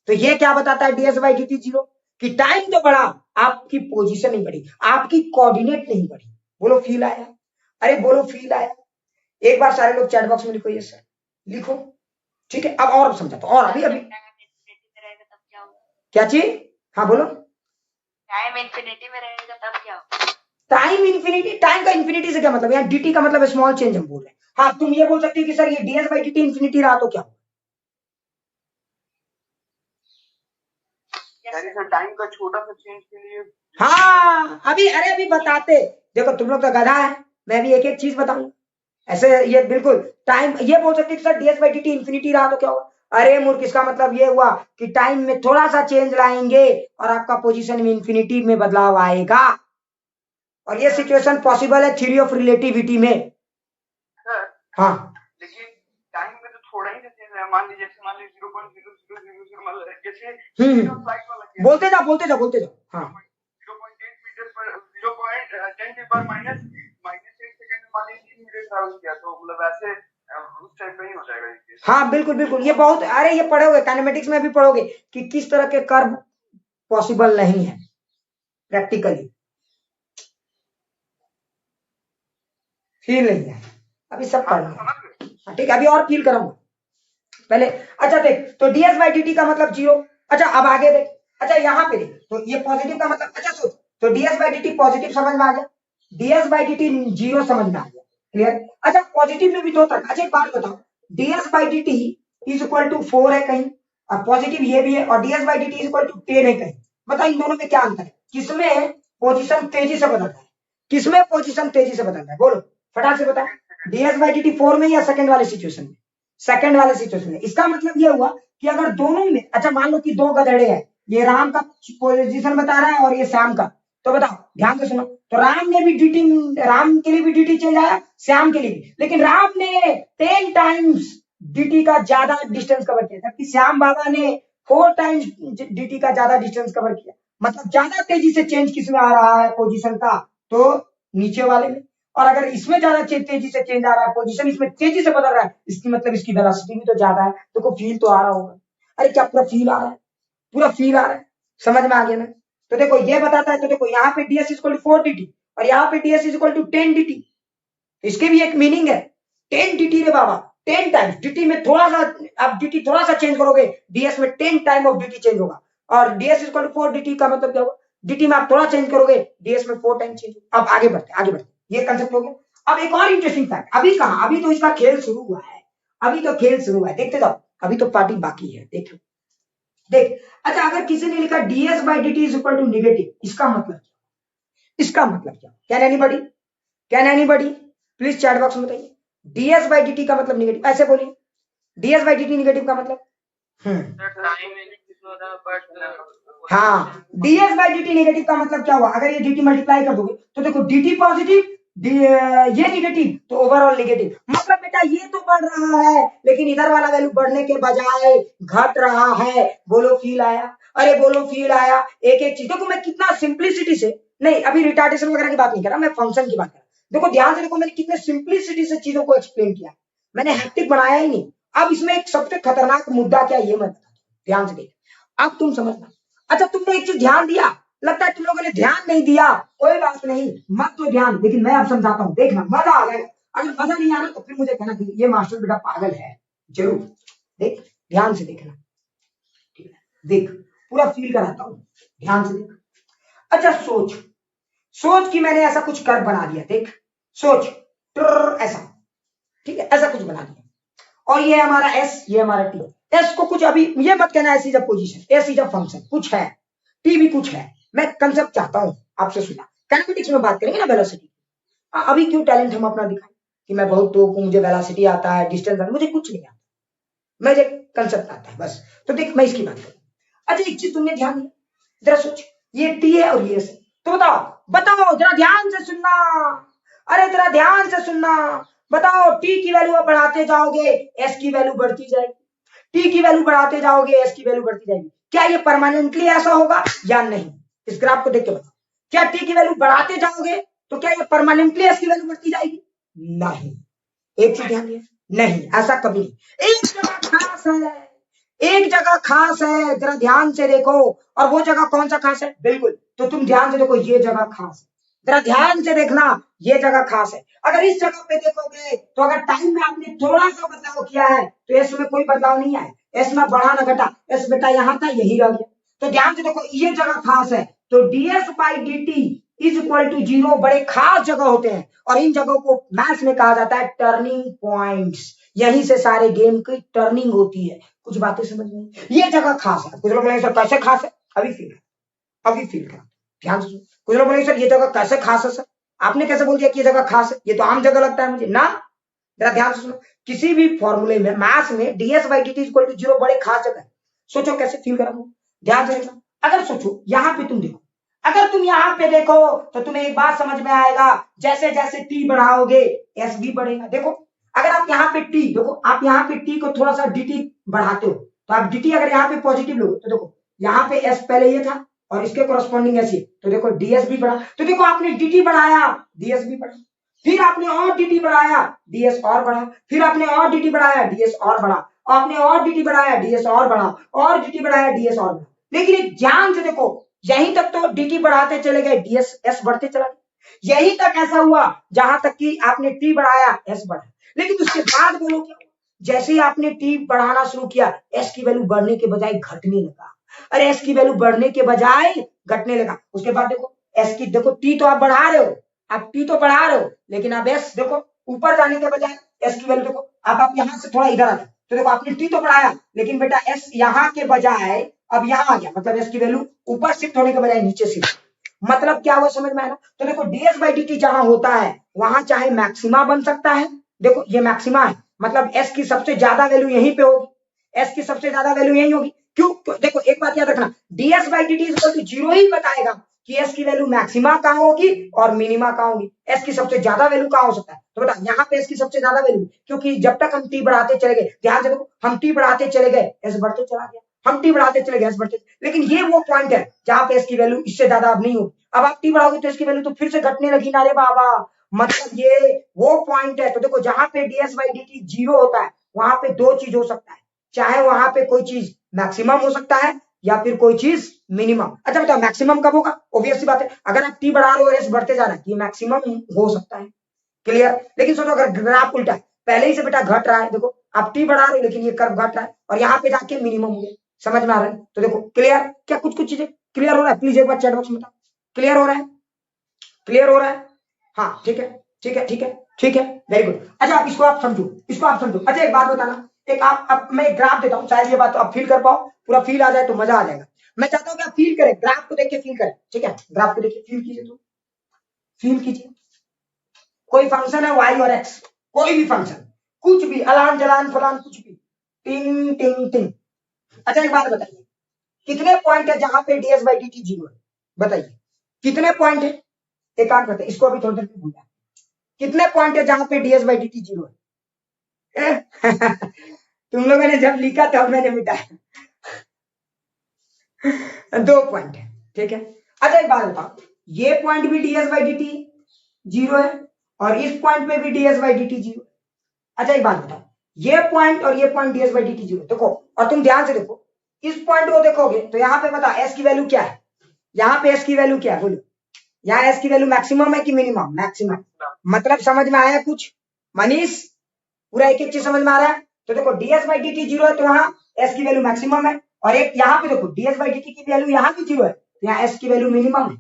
तो ये क्या बताता है ds बाई dt 0, कि टाइम तो बढ़ा आपकी पोजीशन नहीं बढ़ी, आपकी कोऑर्डिनेट नहीं बढ़ी। बोलो फील आया? अरे बोलो फील आया? एक बार सारे लोग चैट बॉक्स में लिखो, ये सर लिखो। ठीक है, अब और समझाता हूं, और अभी अभी क्या चीज, हाँ बोलो। टाइम इंफिनिटी में रहेगा तब क्या होगा? टाइम इंफिनिटी, टाइम का इंफिनिटी से क्या मतलब, यहाँ dt का मतलब स्मॉल चेंज हम बोल रहे हैं। हाँ तुम ये बोल सकते हो कि सर ये ds बाई dt इंफिनिटी रहा तो क्या होगा। टाइम का छोटा सा चेंज के लिए, हाँ अभी, अरे अभी बताते, देखो तुम लोग तो गधा है, मैं भी एक एक चीज बताऊंगा ऐसे, ये बिल्कुल टाइम ये बोल सकते sir ds by dt infinity रहा तो क्या होगा? अरे मूर्ख, इसका मतलब ये हुआ कि टाइम में थोड़ा सा चेंज लाएंगे और आपका पोजीशन में इंफिनिटी में बदलाव आएगा। और ये सिचुएशन पॉसिबल है थ्योरी ऑफ रिलेटिविटी में। हाँ लेकिन टाइम में तो थोड़ा ही चेंज है। मान लीजिए 0.0000 मान लीजिए जैसे फ्लाइट वाला केस, बोलते जाओ हाँ 0.8 मीटर पर 0.10 पर माइनस 8 सेकंड में मान लीजिए 3 मीटर ट्रैवल किया, तो मतलब ऐसे उस टाइम पे ही हो जाएगा ये केस। हाँ बिल्कुल ये बहुत, अरे ये पढ़ोगे काइनेमेटिक्स में भी पढ़ोगे कि किस तरह के कर्व पॉसिबल नहीं है प्रैक्टिकली, फील नहीं है अभी सब पढ़ना है। ठीक है, अभी और फील करूंगा पहले। अच्छा देख, तो ds बाई dt का मतलब 0। अच्छा अब आगे देख, अच्छा यहाँ पे देख, तो ये पॉजिटिव का मतलब, अच्छा सोच, तो ds बाई dt पॉजिटिव समझ में आ गया, ds बाई dt 0 समझ में आ गया, क्लियर। अच्छा पॉजिटिव में भी दो तरह। अच्छा एक बात बताओ, ds by dt is equal to 4 है कहीं, और पॉजिटिव ये भी है, और ds by dt is equal to 10 है कहीं। बताओ इन दोनों में क्या अंतर है? किसमें पोजिशन तेजी से बदलता है, किसमें पोजिशन तेजी से बदलता है? बोलो फटाक से बताओ, ds बाई dt 4 में या सेकंड वाले सिचुएशन में? सेकंड वाले सिचुएशन में। इसका मतलब ये हुआ कि अगर दोनों में, अच्छा मान लो कि दो गधेड़े हैं, ये राम का पोजीशन बता रहा है और ये श्याम का, तो बताओ ध्यान से सुनो, तो राम ने भी dt, राम के लिए भी dt चेंज आया, श्याम के लिए भी, लेकिन राम ने 10 टाइम्स dt का ज्यादा डिस्टेंस कवर किया, जबकि श्याम बाबा ने 4 टाइम्स dt का ज्यादा डिस्टेंस कवर किया। मतलब ज्यादा तेजी से चेंज किसमें आ रहा है पोजीशन का? तो नीचे वाले में। और अगर इसमें ज्यादा तेजी से चेंज आ रहा है पोजीशन, इसमें तेजी से बदल रहा है, इसकी मतलब इसकी वेलोसिटी भी तो ज्यादा है। तो फील तो आ रहा होगा। अरे क्या पूरा फील आ रहा है? पूरा फील आ रहा है, समझ में आ गया ना? तो देखो ये बताता है, तो देखो यहाँ पे ds इक्वल टू 4 dt और यहाँ पे ds इक्वल टू 10 dt, इसके भी एक मीनिंग है। 10 dt रे बाबा, 10 टाइम्स dt में थोड़ा सा, आप dt थोड़ा सा चेंज करोगे, ds में 10 टाइम ऑफ dt चेंज होगा। और ds इक्वल टू 4 dt का मतलब क्या होगा? dt में आप थोड़ा चेंज करोगे, ds में 4 टाइम चेंज होगा। अब आगे बढ़ते, ये कंसेप्ट हो गया। अब एक और इंटरेस्टिंग फैक्ट, अभी कहा, अभी तो इसका खेल शुरू हुआ है, अभी तो खेल शुरू हुआ है, देखते जाओ, अभी तो पार्टी बाकी है, देख लो देख। अच्छा अगर किसी ने लिखा ds by dt is equal to negative, इसका मतलब क्या? इसका मतलब क्या? Can anybody please chat box में बताइए। ds बाई dt का मतलब निगेटिव, ऐसे बोलिए, ds बाई dt निगेटिव का मतलब हाँ, ds बाई dt नेगेटिव का मतलब क्या हुआ? अगर ये dt मल्टीप्लाई कर दोगे तो देखो dt पॉजिटिव, ये निगेटिव, तो ओवरऑल नेगेटिव। मतलब बेटा ये तो बढ़ रहा है, लेकिन इधर वाला वैल्यू बढ़ने के बजाय घट रहा है। बोलो फील आया? अरे बोलो फील आया? एक एक चीज देखो, मैं कितना सिंप्लिसिटी से, नहीं अभी रिटार्डेशन वगैरह की बात नहीं कर रहा, मैं फंक्शन की बात कर रहा। देखो ध्यान से देखो, मैंने कितने सिंप्लिसिटी से चीजों को एक्सप्लेन किया, मैंने हैक्टिक बनाया ही नहीं। अब इसमें एक सबसे खतरनाक मुद्दा क्या, ये मैं बता, ध्यान से देख, अब तुम समझना। अच्छा तुमने एक चीज ध्यान दिया, लगता है तुम लोगों ने ध्यान नहीं दिया, कोई बात नहीं, मत तो ध्यान, लेकिन मैं अब समझाता हूं, देखना मजा आ जाएगा। अगर मजा नहीं आ रहा तो फिर मुझे कहना कि ये मास्टर बेटा पागल है। जरूर देख, ध्यान से देखना, ठीक है? देख पूरा फील कराता हूं, ध्यान से देख। अच्छा सोच कि मैंने ऐसा कुछ कर बना दिया, देख सोच, ऐसा, ठीक है, ऐसा कुछ बना दिया, और ये हमारा s, ये हमारा t। s को कुछ, अभी ये मत कहना s is a position, s is a function, कुछ है, t भी कुछ है। मैं कंसेप्ट चाहता हूं आपसे सुना, काइनेमेटिक्स में बात करेंगे ना वेलोसिटी। अभी क्यों टैलेंट हम अपना दिखाएं कि मैं बहुत तो मुझे वेलोसिटी आता है, डिस्टेंस, मुझे कुछ नहीं आता, मुझे कंसेप्ट आता है बस। तो देख मैं इसकी बात करूं। अच्छा एक चीज तुमने ध्यान दिया, जरा सोच, ये t है और ये s है, तो बताओ जरा ध्यान से सुनना, अरे जरा ध्यान से सुनना, बताओ t की वैल्यू आप बढ़ाते जाओगे s की वैल्यू बढ़ती जाएगी, t की वैल्यू बढ़ाते जाओगे s की वैल्यू बढ़ती जाएगी। क्या ये परमानेंटली ऐसा होगा या नहीं? इस ग्राफ को देख के बताओ, क्या t की वैल्यू बढ़ाते जाओगे तो क्या ये परमानेंटली s की वैल्यू बढ़ती जाएगी? नहीं। एक चीज ध्यान दिया, नहीं, ऐसा कभी नहीं। एक जगह खास है, एक जगह खास है, जरा ध्यान से देखो। और वो जगह कौन सा खास है? बिल्कुल, तो तुम ध्यान से देखो, ये जगह खास है, जरा ध्यान से देखना, ये जगह खास है। अगर इस जगह पे देखोगे तो अगर टाइम में आपने थोड़ा सा बदलाव किया है तो एस में कोई बदलाव नहीं आया, एस में बढ़ा ना घटा, एस बेटा यहाँ था यही रह गया। तो ध्यान से देखो, ये जगह खास है, तो ds by dt is equal to 0 बड़े खास जगह होते हैं, और इन जगहों को मैथ्स में कहा जाता है टर्निंग पॉइंट्स। यहीं से सारे गेम की टर्निंग होती है। कुछ बातें समझ में? ये जगह खास है। कुछ लोग बोलेंगे सर कैसे खास है? अभी फील कर, ध्यान से। कुछ लोग बोलेंगे सर ये जगह कैसे खास है? सर आपने कैसे बोल दिया कि ये जगह खास है? ये तो आम जगह लगता है मुझे ना। जरा ध्यान से सुनो, किसी भी फॉर्मूले में मैथ्स में ds by dt equal to 0 बड़े खास जगह है। सोचो कैसे फील करा, ध्यान से देखना। अगर सोचो यहाँ पे तुम देखो, अगर तुम यहाँ पे देखो तो तुम्हें एक बात समझ में आएगा, जैसे जैसे t बढ़ाओगे s भी बढ़ेगा। देखो अगर आप यहाँ पे t, देखो आप यहाँ पे t को थोड़ा सा dt बढ़ाते हो तो आप dt अगर यहाँ पे पॉजिटिव लोगे तो देखो यहाँ पे s पहले ये था और इसके कोरस्पॉन्डिंग s ये, तो देखो ds भी बढ़ा। तो देखो आपने dt बढ़ाया ds भी बढ़ा, फिर आपने और dt बढ़ाया ds और बढ़ा, फिर आपने और dt बढ़ाया ds और बढ़ा, आपने और dt बढ़ाया ds और बढ़ा, और dt बढ़ाया ds और बढ़ा। लेकिन एक ध्यान से देखो, यहीं तक तो dt बढ़ाते चले गए ds s बढ़ते चला गया, यहीं तक ऐसा हुआ जहां तक कि आपने t बढ़ाया s बढ़ा। लेकिन उसके बाद बोलो क्या, जैसे ही आपने t बढ़ाना शुरू किया s की वैल्यू बढ़ने के बजाय घटने लगा। अरे s की वैल्यू बढ़ने के बजाय घटने लगा। उसके बाद देखो s की, देखो t तो आप बढ़ा रहे हो, आप t तो बढ़ा रहे हो, लेकिन अब s देखो ऊपर जाने के बजाय s की वैल्यू देखो, अब आप यहां से थोड़ा इधर आ जाओ तो देखो आपने t तो बढ़ाया लेकिन बेटा s यहाँ के बजाय अब यहाँ आ गया, मतलब s की वैल्यू ऊपर शिफ्ट होने के बजाय नीचे शिफ्ट। मतलब क्या हुआ समझ में आया ना। तो देखो ds बाई dt जहां होता है वहां चाहे मैक्सिमा बन सकता है, देखो ये मैक्सिमा है, मतलब s की सबसे ज्यादा वैल्यू यहीं पे होगी, s की सबसे ज्यादा वैल्यू यहीं होगी। क्यों? देखो एक बात याद रखना, ds by dt equal to 0 ही बताएगा कि s की वैल्यू मैक्सिमा कहां होगी और मिनिमा कहां होगी। s की सबसे ज्यादा वैल्यू कहां हो सकता है, तो बेटा यहाँ पे s की सबसे ज्यादा वैल्यू, क्योंकि जब तक हम t बढ़ाते चले गए, ध्यान से देखो हम t बढ़ाते चले गए s बढ़ते चला गया, हम t बढ़ाते चले गए s बढ़ते, लेकिन ये वो पॉइंट है जहां पे s की वैल्यू इससे ज्यादा अब नहीं होगी। अब आप t बढ़ाओगे तो s की वैल्यू तो फिर से घटने लगी ना रे बाबा, मतलब ये वो पॉइंट है। तो देखो जहां पे ds बाई dt 0 होता है वहां पे दो चीज हो सकता है, चाहे वहां पे कोई चीज मैक्सिमम हो सकता है या फिर कोई चीज मिनिमम। अच्छा बताओ मैक्सिमम कब होगा, ऑब्वियस सी बात है अगर आप t बढ़ा रहे हो और s बढ़ते जा रहा है ये मैक्सिमम हो सकता है, क्लियर। लेकिन सोचो अगर ग्राफ उल्टा है, पहले ही से बेटा घट रहा है, देखो आप t बढ़ा रहे हो लेकिन ये कर्व घट रहा है और यहाँ पे जाके मिनिमम हो गया, समझ में आ रहा है। तो देखो क्लियर, क्या कुछ कुछ चीजें क्लियर हो रहा है, प्लीज एक बार चैट बॉक्स में बताओ क्लियर हो रहा है, क्लियर हो रहा है। हाँ ठीक है ठीक है ठीक है ठीक है, वेरी गुड। अच्छा आप इसको आप समझो, इसको आप समझो। अच्छा एक बात बताना, एक आप अब मैं एक ग्राफ देता हूँ, शायद ये बात आप फील कर पाओ, पूरा फील आ जाए तो मजा आ जाएगा। मैं चाहता हूँ कि आप फील करें, ग्राफ को देख के फील करें, ठीक है। ग्राफ को देखिए फील कीजिए, तो फील कीजिए। कोई फंक्शन है y और x, कोई भी फंक्शन, कुछ भी अलान जलान फलान कुछ भी, टिंग टिंग टिंग। अच्छा एक बात बताइए, कितने पॉइंट है जहां पे ds बाई dt 0 है, बताइए कितने पॉइंट है। एक काम करते हैं, इसको अभी थोड़ी देर में भूल जाए, कितने पॉइंट है जहां पे ds बाई dt 0 है। तुम लोगों ने जब लिखा तब मैंने मिटाया। 2 पॉइंट है, ठीक है। अच्छा एक बात बताओ, ये पॉइंट भी ds बाई dt 0 है और इस पॉइंट पे भी ds बाई dt 0 है। अच्छा एक बात बताओ, ये पॉइंट और ये पॉइंट ds बाई dt 0 देखो, और तुम ध्यान से देखो इस पॉइंट को देखोगे तो यहाँ पे बता s की वैल्यू क्या है, यहाँ पे s की वैल्यू क्या है बोलो, यहाँ s की वैल्यू मैक्सिमम है कि मिनिमम, मैक्सिमम। मतलब समझ में आया कुछ मनीष, पूरा एक एक चीज समझ में आ रहा है। तो देखो ds बाई dt 0 है तो यहाँ s की वैल्यू मैक्सिमम है, और एक यहाँ पे देखो ds बाई dt की वैल्यू यहाँ भी 0 है तो यहाँ s की वैल्यू मिनिमम है,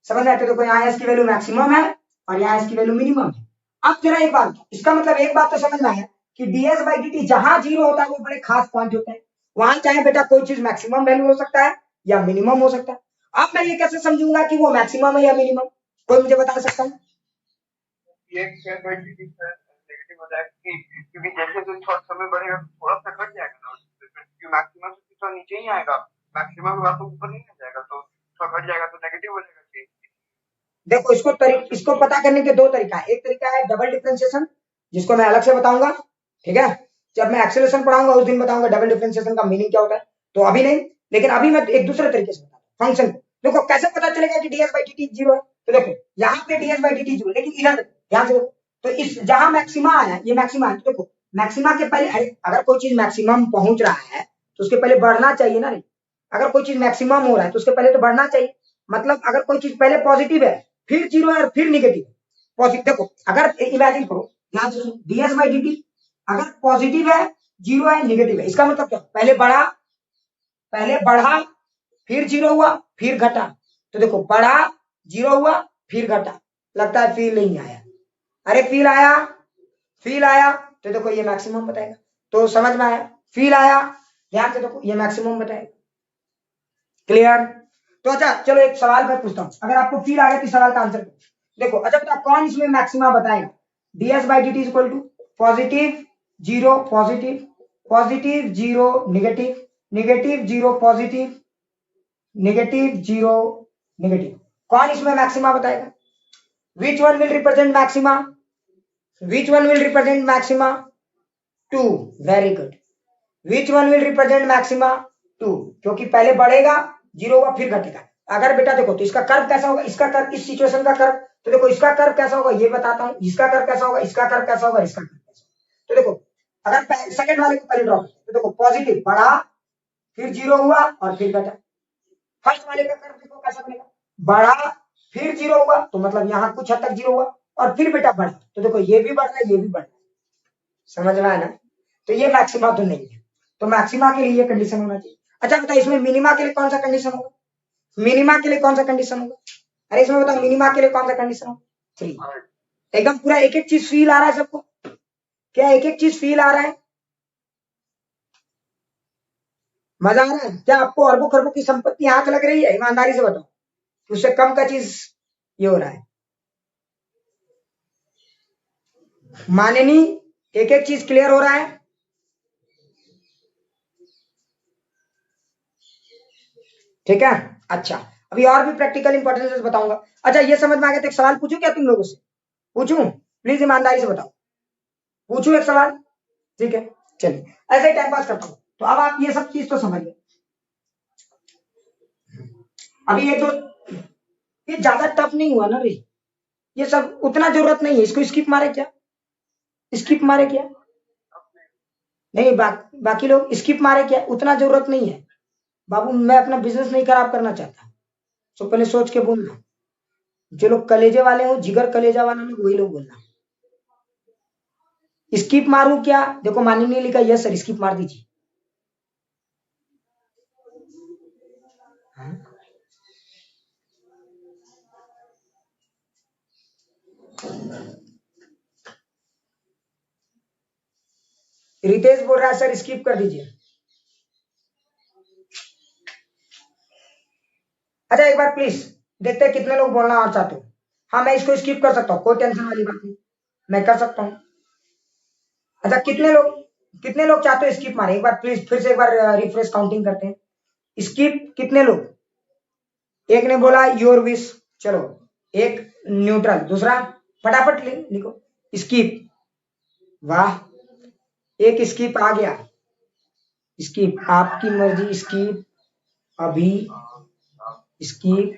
समझ में आया। तो देखो यहाँ s की वैल्यू मैक्सिमम है और यहाँ s की वैल्यू मिनिमम है। अब जरा एक बात, इसका मतलब एक बात तो समझ में आया कि ds बाई dt जहां 0 होता है वो बड़े खास पॉइंट होते हैं, वहां चाहे बेटा कोई चीज मैक्सिमम वैल्यू हो सकता है या मिनिमम हो सकता है। अब मैं ये कैसे समझूंगा कि वो मैक्सिमम है या मिनिमम, कोई मुझे बता सकता है। ये स्क्वायर बाई dt नेगेटिव हो जाएगा क्योंकि जैसे जैसे थोड़ा समय बढ़ेगा तो थोड़ा सा घट जाएगा ना, क्योंकि मैक्सिमम से थोड़ा नीचे ही आएगा, मैक्सिमम के बाद तो ऊपर नहीं आ जाएगा, तो थोड़ा घट जाएगा तो नेगेटिव हो जाएगा। देखो इसको पता करने के 2 तरीका है, एक तरीका है डबल डिफरेंशिएशन जिसको मैं अलग से बताऊंगा, ठीक है। जब मैं एक्सेलरेशन पढ़ाऊंगा उस दिन बताऊंगा डबल डिफरेंशिएशन का मीनिंग क्या होता है, तो अभी नहीं। लेकिन अभी मैं एक दूसरे तरीके से बताता हूँ फंक्शन। देखो कैसे पता चलेगा कि ds बाई dt 0 है, तो देखो यहाँ पे ds बाई dt 0, लेकिन इधर ध्यान से देखो, तो इस जहां मैक्सिमा आया, ये मैक्सिमा है, तो देखो मैक्सिमा के पहले अगर कोई चीज मैक्सिमम पहुंच रहा है तो उसके पहले बढ़ना चाहिए ना, नहीं। अगर कोई चीज मैक्सिमम हो रहा है तो उसके पहले तो बढ़ना चाहिए, मतलब अगर कोई चीज पहले पॉजिटिव है फिर 0 है और फिर निगेटिव पॉजिटिव। देखो अगर इमेजिन करो ध्यान से, ds बाई dt अगर पॉजिटिव है 0 है निगेटिव है, इसका मतलब क्या, पहले बढ़ा फिर 0 हुआ फिर घटा। तो देखो बढ़ा 0 हुआ फिर घटा, लगता है फील नहीं आया, अरे फील आया तो देखो ये मैक्सिमम बताएगा, तो समझ में आया, फील आया ध्यान से देखो ये मैक्सिमम बताएगा, क्लियर। तो अच्छा चलो एक सवाल मैं पूछता हूँ, अगर आपको फील आ गया तो सवाल का आंसर देखो। अच्छा बताओ कौन इसमें मैक्सिमा बताएगा, ds by dt equal to positive 0 positive, positive 0 negative, negative 0 positive, negative 0 negative. कौन इसमें मैक्सिमा बताएगा? Which one will represent maxima? Which one will represent maxima? 2, very good. Which one will represent maxima? 2, क्योंकि पहले बढ़ेगा 0 होगा फिर घटेगा। अगर बेटा देखो तो इसका कर्व कैसा होगा, इसका कर्व, इस सिचुएशन का कर्व, तो देखो इसका कर्व कैसा होगा ये बताता हूं, इसका कर्व कैसा होगा, इसका कर्व कैसा होगा, इसका कर्व कैसा होगा। तो देखो अगर सेकंड वाले को पहले ड्रॉ करते तो देखो पॉजिटिव बढ़ा फिर 0 हुआ और फिर घटा। फर्स्ट वाले का कर्व देखो कैसा बनेगा, बढ़ा फिर 0 हुआ तो मतलब यहाँ कुछ हद तक 0 हुआ और फिर बेटा बढ़ा, तो देखो ये भी बढ़ रहा है ये भी बढ़ रहा है, समझ में आया ना? तो ये मैक्सिमा तो नहीं है, तो मैक्सिमा के लिए ये कंडीशन होना चाहिए। अच्छा बताओ इसमें मिनिमा के लिए कौन सा कंडीशन होगा? मिनिमा के लिए कौन सा कंडीशन होगा? अरे इसमें बताओ मिनिमा के लिए कौन सा कंडीशन होगा? 3। एकदम पूरा एक एक चीज फील आ रहा है सबको? क्या एक एक चीज फील आ रहा है? मजा आ रहा है क्या आपको? अरबों खरबों की संपत्ति आंख लग रही है? ईमानदारी से बताओ, उससे कम का चीज ये हो रहा है। माननी एक एक चीज क्लियर हो रहा है? ठीक है। अच्छा अभी और भी प्रैक्टिकल इंपॉर्टेंस बताऊंगा। अच्छा ये समझ में आ गया तो एक सवाल पूछूं क्या तुम लोगों से? पूछूं? प्लीज ईमानदारी से बताओ, पूछूं एक सवाल? ठीक है चलिए ऐसे ही टाइम पास करता हूं। तो अब आप ये सब चीज तो समझ गए। अभी ये तो ये ज्यादा टफ नहीं हुआ ना रे, ये सब उतना जरूरत नहीं है। इसको स्किप मारे क्या? स्किप मारे क्या? नहीं बाकी लोग स्किप मारे क्या? उतना जरूरत नहीं है बाबू, मैं अपना बिजनेस नहीं खराब करना चाहता, तो पहले सोच के बोलना। जो लोग कलेजे वाले हो, जिगर कलेजा वाले लोग, वही लोग बोलना। स्किप मारू क्या? देखो मानी ने लिखा यस सर, स्किप मार दीजिए। रितेश बोल रहा है सर स्किप कर दीजिए। अच्छा एक बार प्लीज देखते हैं कितने लोग बोलना और चाहते हो। हाँ मैं इसको स्किप कर सकता हूँ, कोई टेंशन वाली बात नहीं, मैं कर सकता हूँ। अच्छा कितने लोग चाहते हो स्किप मारे? एक बार प्लीज फिर से एक बार रिफ्रेश काउंटिंग करते हैं। स्किप कितने लोग? एक ने बोला योर विश, चलो एक न्यूट्रल, दूसरा फटाफट लिखो स्किप। वाह एक स्किप आ गया, स्किप आपकी मर्जी, स्किप अभी, स्किप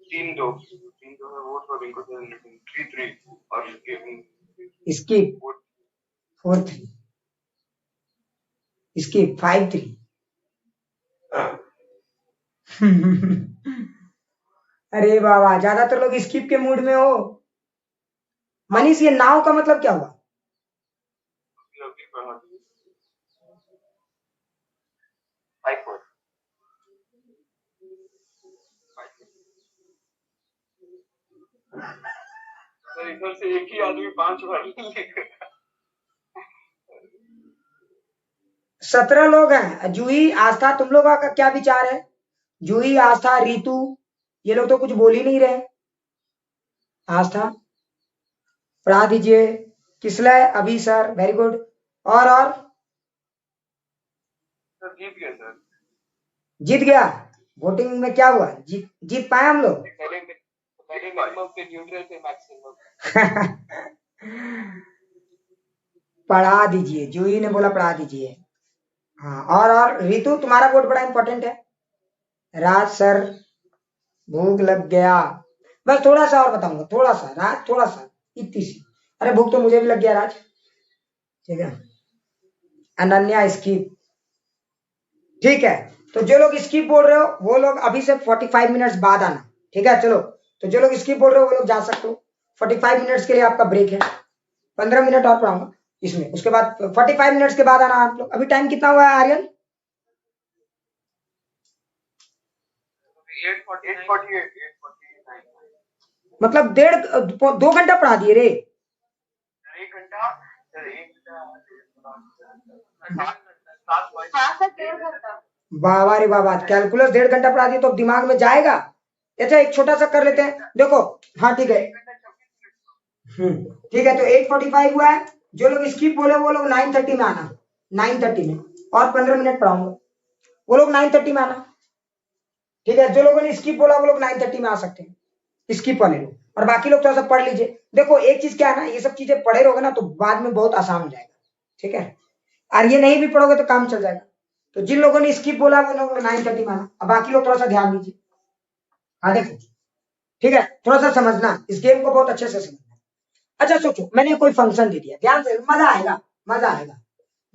3-2 है वो तो इनको 3-3 और स्किप 4-3, स्किप 5-3। अरे बाबा ज्यादातर लोग स्किप के मूड में हो। मनीष ये नाव का मतलब क्या हुआ? इधर से एक ही आदमी 5 बार लिखेगा। 17 लोग हैं। जूही आस्था तुम लोगों का क्या विचार है? जूही आस्था रीतू ये लोग तो कुछ बोल ही नहीं रहे। आस्था पढ़ा दीजिए। किसलय अभी सर वेरी गुड। और सर जीत गया सर। जीत गया? वोटिंग में क्या हुआ? जीत पाए हम लोग? पहले मिनिमम पे न्यूट्रल पे मैक्सिमम। पढ़ा दीजिए, जूही ने बोला पढ़ा दीजिए। हाँ और रीतू तुम्हारा वोट बड़ा इंपॉर्टेंट है। राज सर भूख लग गया, बस थोड़ा सा और बताऊंगा, थोड़ा सा राज, थोड़ा सा इतनी सी। अरे भूख तो मुझे भी लग गया राज। ठीक है अनन्या स्किप, ठीक है। तो जो लोग स्किप बोल रहे हो वो लोग अभी से 45 मिनट्स बाद आना, ठीक है। चलो तो जो लोग स्किप बोल रहे हो वो लोग जा सकते हो। 45 मिनट्स के लिए आपका ब्रेक है, 15 मिनट और पढ़ाऊंगा इसमें, उसके बाद 45 मिनट्स के बाद आना आप लोग। अभी टाइम कितना हुआ है आर्यन? 8:48 मतलब 2 घंटा पढ़ा दिए रे। 1 घंटा सर 1 घंटा 1.5 घंटा। बाबा रे बाबा, कैलकुलस 1.5 घंटा पढ़ा दिए तो अब दिमाग में जाएगा? अच्छा एक छोटा सा कर लेते हैं, देखो हाँ ठीक है ठीक है, तो 8:45 हुआ है। जो लोग स्किप बोले वो लोग 9:30 में आना, 9:30 में, और 15 मिनट पढ़ाऊंगा, वो लोग 9:30 में आना। ठीक है, जो लोगों ने स्किप बोला वो लोग 9:30 में आ सकते हैं, स्किप वाले लोग, और बाकी लोग थोड़ा सा पढ़ लीजिए। देखो एक चीज क्या है ना, ये सब चीजें पढ़े रहोगे ना तो बाद में बहुत आसान हो जाएगा। ठीक है, और ये नहीं भी पढ़ोगे तो काम चल जाएगा। तो जिन लोगों ने स्किप बोला वो लोग 9:30 में आना, अब बाकी लोग थोड़ा सा ध्यान दीजिए। हाँ देखो, ठीक है, थोड़ा सा समझना, इस गेम को बहुत अच्छे से समझना। अच्छा सोचो, मैंने कोई फंक्शन दे दिया, ध्यान से, मजा आएगा, मजा आएगा।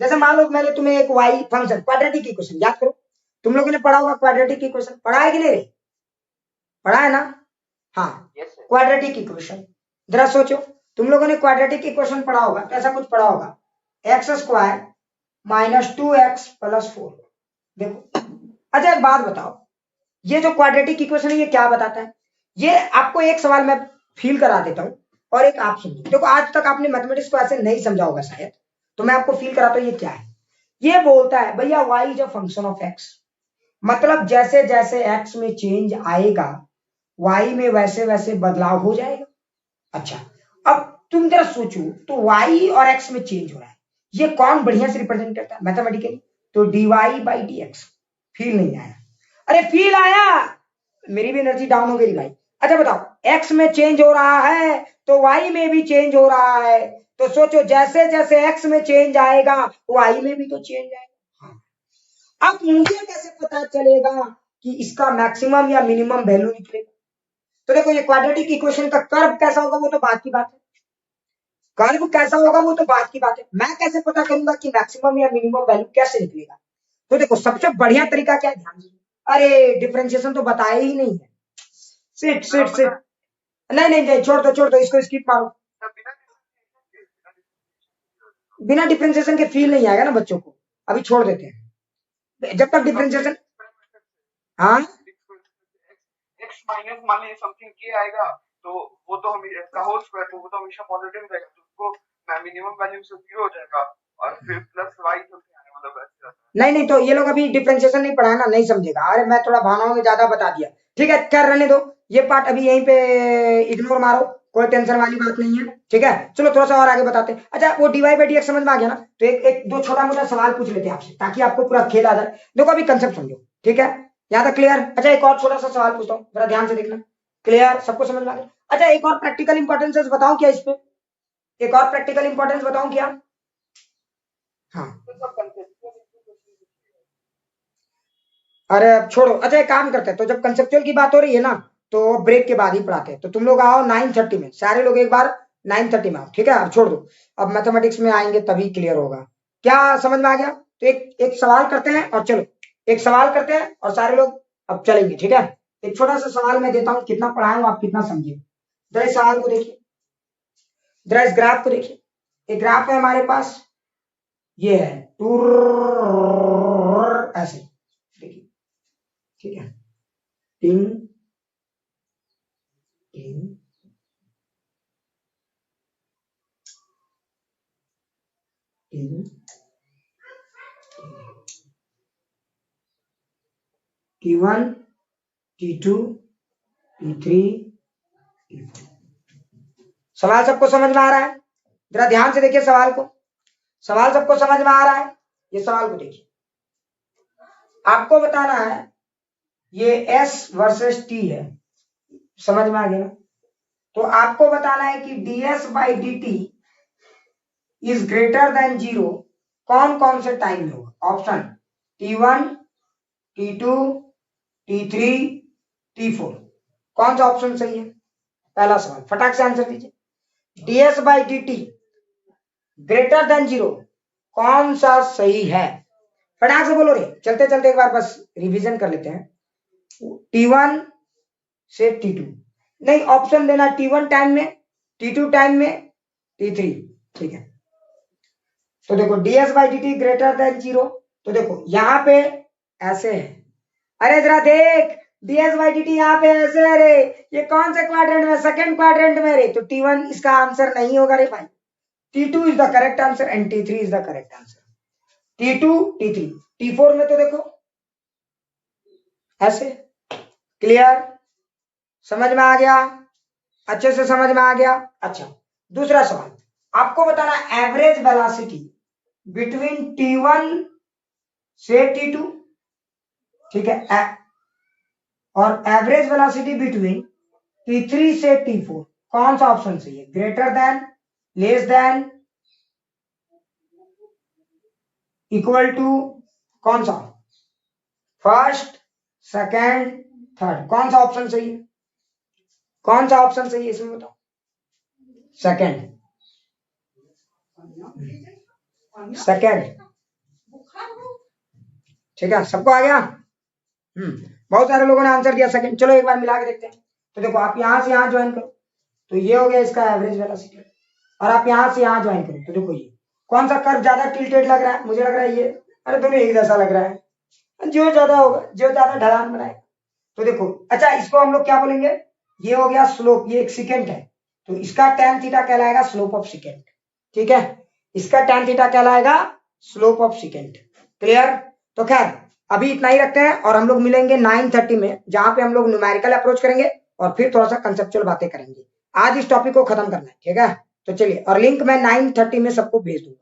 जैसे मान लो मैंने तुम्हें एक वाई फंक्शन, क्वाड्रेटिक इक्वेशन याद करो, तुम लोगों ने पढ़ा होगा क्वाड्रेटिक इक्वेशन, पढ़ा है कि नहीं रे? पढ़ा है ना? हाँ, यस सर। क्वाड्रेटिक इक्वेशन, जरा सोचो, तुम लोगों ने क्वाड्रेटिक इक्वेशन पढ़ा होगा, कैसा कुछ पढ़ा होगा, x² - 2x + 4। देखो, अच्छा एक बात बताओ, ये जो क्वाड्रेटिक इक्वेशन है ये क्या बताता है? ये आपको एक सवाल मैं फील करा देता हूँ और एक आप समझो। देखो आज तक आपने मैथमेटिक्स को ऐसे नहीं समझा होगा शायद, तो मैं आपको फील कराता हूँ ये क्या है। ये बोलता है भैया y is a function of x, मतलब जैसे जैसे x में चेंज आएगा y में वैसे वैसे बदलाव हो जाएगा। अच्छा, अब तुम जरा सोचो, तो y और x में चेंज हो रहा है, ये कौन बढ़िया से रिप्रेजेंट करता है मैथमेटिकली? तो dy/dx। फील नहीं आया? अरे फील आया, मेरी भी एनर्जी डाउन हो गई भाई। अच्छा बताओ, x में चेंज हो रहा है तो y में भी चेंज हो रहा है, तो सोचो जैसे जैसे x में चेंज आएगा y में भी तो चेंज आएगा। हाँ। अब मुझे कैसे पता चलेगा कि इसका मैक्सिमम या मिनिमम वैल्यू निकलेगा? तो देखो, ये क्वाड्रेटिक इक्वेशन का कर्व कैसा होगा वो तो बात की बात है, कर्व कैसा होगा वो तो बात की बात है, मैं कैसे पता करूंगा कि मैक्सिमम या मिनिमम वैल्यू कैसे निकलेगा? तो देखो सबसे बढ़िया तरीका क्या है, ध्यान दीजिए। अरे डिफरेंशिएशन तो बताया ही नहीं है, सिट सिट सिट, नहीं नहीं नहीं, छोड़ दो इसको, स्किप मारो। बिना डिफरेंशिएशन के फील नहीं आएगा ना बच्चों को, अभी छोड़ देते हैं जब तक डिफरेंशिएशन। हाँ एक्स माइनस मान लीजिए समथिंग के आएगा, तो वो तो का होल स्क्वायर, तो वो तो हमेशा पॉजिटिव रहेगा, तो उसको मिनिमम वैल्यू से 0 हो जाएगा, और फिर प्लस वाई चलते आने मतलब ऐसे रहता है। नहीं नहीं, तो ये लोग अभी डिफरेंशिएशन नहीं पढ़ा ना, नहीं समझेगा। अरे मैं थोड़ा भावनाओं में ज्यादा बता दिया, ठीक है, क्या रहने दो, ये पार्ट अभी यहीं पे इग्नोर मारो, कोई टेंशन वाली बात नहीं है। ठीक है, चलो थोड़ा सा और आगे बताते हैं। अच्छा, वो dy/dx समझ में आ गया ना, तो एक दो छोटा मोटा सवाल पूछ लेते हैं आपसे ताकि आपको पूरा खेल आ जाए। देखो अभी कंसेप्ट समझो, ठीक है, यहाँ तक क्लियर? अच्छा एक और छोटा सा सवाल पूछता हूँ, जरा ध्यान से देखना, क्लियर, सबको समझ में आ गया? अच्छा एक और प्रैक्टिकल इंपॉर्टेंस बताओ क्या इस पे, एक और प्रैक्टिकल इंपॉर्टेंस बताऊं क्या? हाँ, तो सब कंसेप्चुअल अरे अब छोड़ो। अच्छा एक काम करते हैं, तो जब कंसेप्चुअल की बात हो रही है ना तो ब्रेक के बाद ही पढ़ाते हैं, तो तुम लोग आओ 9:30 में, सारे लोग एक बार 9:30 में आओ, ठीक है? अब छोड़ दो, अब मैथमेटिक्स में आएंगे तभी क्लियर होगा। क्या समझ में आ गया? तो एक एक सवाल करते हैं, और चलो एक सवाल करते हैं और सारे लोग अब चलेंगे, ठीक है? एक छोटा सा सवाल मैं देता हूँ, कितना पढ़ाया हूँ आप कितना समझे, जरा इस सवाल को देखिए, जरा इस ग्राफ को देखिए। एक ग्राफ है हमारे पास, ये है टूर ऐसे, देखिए, ठीक है, टिंग टिंग टिंग T1 T2 T3 T4। सवाल सबको समझ में आ रहा है? जरा ध्यान से देखिए सवाल को, सवाल सबको समझ में आ रहा है? ये सवाल को देखिए, आपको बताना है, ये S वर्सेस T है, समझ में आ गया? तो आपको बताना है कि ds/dt इज ग्रेटर देन 0 कौन कौन से टाइम में होगा? Option T1 T2 T3 T4, कौन सा ऑप्शन सही है? पहला सवाल, फटाक से आंसर दीजिए। ds/dt ग्रेटर देन 0 कौन सा सही है? फटाक से बोलो रे, चलते चलते एक बार बस रिवीजन कर लेते हैं। T1 से T2, नहीं ऑप्शन देना, T1 टाइम में, T2 टाइम में, T3, ठीक है? तो देखो ds/dt ग्रेटर देन 0, तो देखो यहाँ पे ऐसे है, अरे जरा देख, ds/dt यहाँ पे ऐसे है रे, ये कौन से क्वाड्रेंट में? सेकंड क्वाड्रेंट में रे, तो T1 इसका आंसर नहीं होगा रे भाई, T2 is the correct answer and T3 is the correct answer. T2 T3 T4 में तो देखो ऐसे, क्लियर, समझ में आ गया? अच्छे से समझ में आ गया? अच्छा दूसरा सवाल, आपको बताना एवरेज वेलोसिटी बिटवीन T1 से T2, ठीक है, और एवरेज वेलोसिटी बिटवीन T3 से T4, कौन सा ऑप्शन सही है? Greater than, less than, equal to, कौन सा? फर्स्ट, सेकेंड, थर्ड, कौन सा ऑप्शन सही है? कौन सा ऑप्शन सही है इसमें बताओ? सेकेंड, सेकेंड, ठीक है, सबको आ गया? बहुत सारे लोगों ने आंसर दिया सेकेंड। चलो एक बार मिला के देखते हैं। तो देखो आप यहां से यहां ज्वाइन करो तो ये हो गया इसका एवरेज वेलोसिटी, और आप यहां से यहां ज्वाइन करो तो देखो ये कौन सा कर्व ज्यादा टिल्टेड लग रहा है? मुझे लग रहा है ये, अरे दोनों एक जैसा लग रहा है, जो ज्यादा होगा, जो ज्यादा ढलान बनाएगा। तो देखो, अच्छा इसको हम लोग क्या बोलेंगे? ये हो गया स्लोप, ये एक सेकेंड है, तो इसका tan थीटा कहलाएगा स्लोप ऑफ सेकेंड, ठीक है, इसका tan थीटा कहलाएगा स्लोप ऑफ सेकेंड। क्लियर? तो खैर अभी इतना ही रखते हैं, और हम लोग मिलेंगे 9:30 में, जहां पे हम लोग न्यूमेरिकल अप्रोच करेंगे और फिर थोड़ा सा कंसेप्चुअल बातें करेंगे। आज इस टॉपिक को खत्म करना है, ठीक है? तो चलिए, और लिंक मैं 9:30 में सबको भेज दूंगा।